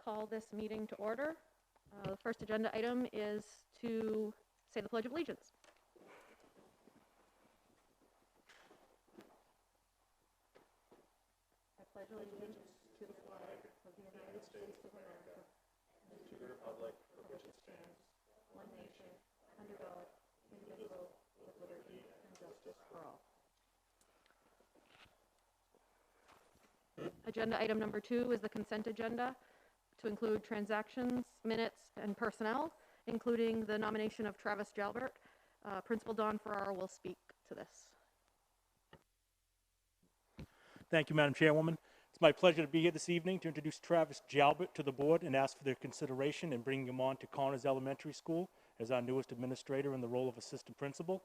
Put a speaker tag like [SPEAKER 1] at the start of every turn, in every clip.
[SPEAKER 1] call this meeting to order. The first agenda item is to say the Pledge of Allegiance. I pledge allegiance to the flag of the United States of America and to the republic for which it stands, one nation, under God, indivisible, with liberty and justice for all. Agenda item number 2 is the consent agenda to include transactions, minutes, and personnel, including the nomination of Travis Jalbert. Principal Don Ferrara will speak to this.
[SPEAKER 2] Thank you, Madam Chairwoman. It's my pleasure to be here this evening to introduce Travis Jalbert to the board and ask for their consideration in bringing him on to Connors Elementary School as our newest administrator in the role of assistant principal.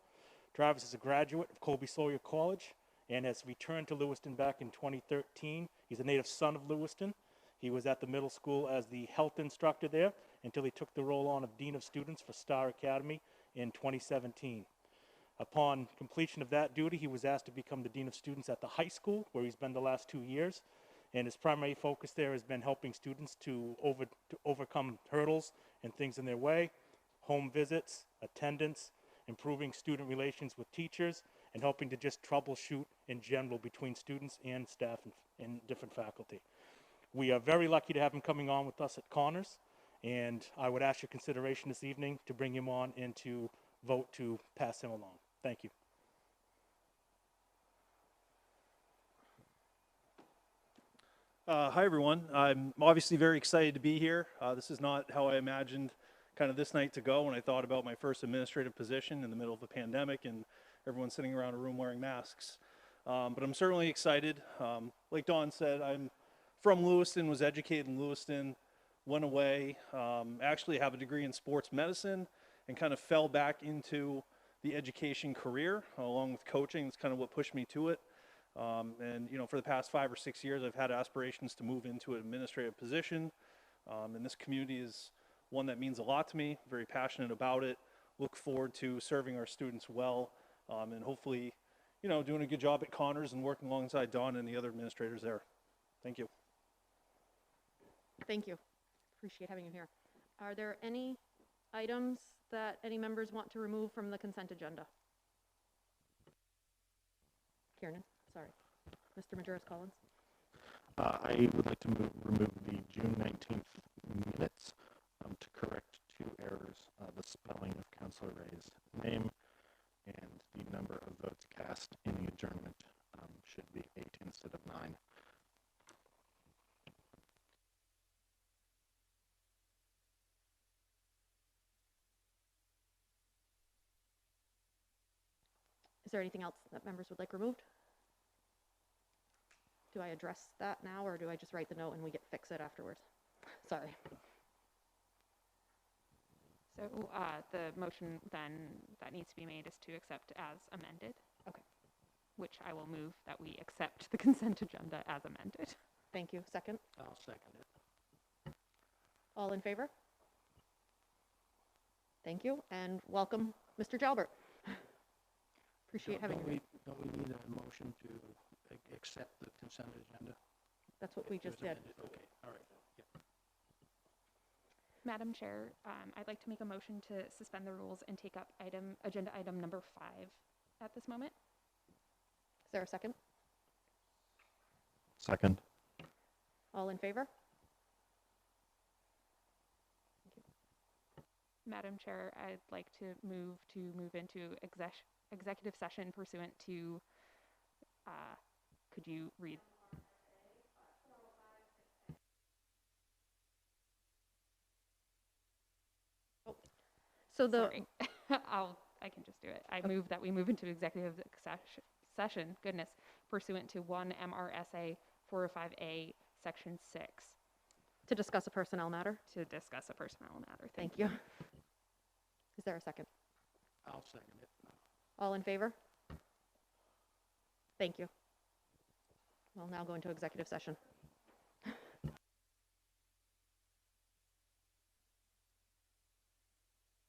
[SPEAKER 2] Travis is a graduate of Colby Sawyer College and has returned to Lewiston back in 2013. He's a native son of Lewiston. He was at the middle school as the health instructor there until he took the role on of Dean of Students for Star Academy in 2017. Upon completion of that duty, he was asked to become the Dean of Students at the high school, where he's been the last 2 years. And his primary focus there has been helping students to overcome hurdles and things in their way, home visits, attendance, improving student relations with teachers, and helping to just troubleshoot in general between students and staff and different faculty. We are very lucky to have him coming on with us at Connors, and I would ask your consideration this evening to bring him on and to vote to pass him along. Thank you.
[SPEAKER 3] Hi everyone. I'm obviously very excited to be here. This is not how I imagined kind of this night to go when I thought about my first administrative position in the middle of a pandemic and everyone sitting around a room wearing masks. But I'm certainly excited. Like Dawn said, I'm from Lewiston, was educated in Lewiston, went away, actually have a degree in sports medicine and kind of fell back into the education career along with coaching. That's kind of what pushed me to it. And you know, for the past 5 or 6 years, I've had aspirations to move into an administrative position. And this community is one that means a lot to me, very passionate about it. Look forward to serving our students well, and hopefully, you know, doing a good job at Connors and working alongside Dawn and the other administrators there. Thank you.
[SPEAKER 1] Thank you. Appreciate having you here. Are there any items that any members want to remove from the consent agenda? Kieran, sorry. Mr. Majerus-Collins.
[SPEAKER 4] I would like to remove the June 19th minutes to correct 2 errors, the spelling of Councillor Ray's name and the number of votes cast in the adjournment should be 8 instead of 9.
[SPEAKER 1] Is there anything else that members would like removed? Do I address that now, or do I just write the note and we fix it afterwards? Sorry.
[SPEAKER 5] So the motion then that needs to be made is to accept as amended.
[SPEAKER 1] Okay.
[SPEAKER 5] Which I will move that we accept the consent agenda as amended.
[SPEAKER 1] Thank you. Second?
[SPEAKER 4] I'll second it.
[SPEAKER 1] All in favor? Thank you, and welcome, Mr. Jalbert. Appreciate having you.
[SPEAKER 4] Don't we need a motion to accept the consent agenda?
[SPEAKER 1] That's what we just did.
[SPEAKER 4] Okay, all right. Yeah.
[SPEAKER 5] Madam Chair, I'd like to make a motion to suspend the rules and take up agenda item number 5 at this moment.
[SPEAKER 1] Is there a second?
[SPEAKER 4] Second.
[SPEAKER 1] All in favor?
[SPEAKER 5] Madam Chair, I'd like to move into executive session pursuant to, could you read?
[SPEAKER 1] Oh. So the
[SPEAKER 5] Sorry. I can just do it. I move that we move into executive session, pursuant to 1 MRSA 405A section 6.
[SPEAKER 1] to discuss a personnel matter.
[SPEAKER 5] To discuss a personnel matter.
[SPEAKER 1] Thank you. Is there a second?
[SPEAKER 4] I'll second it.
[SPEAKER 1] All in favor? Thank you. We'll now go into executive session.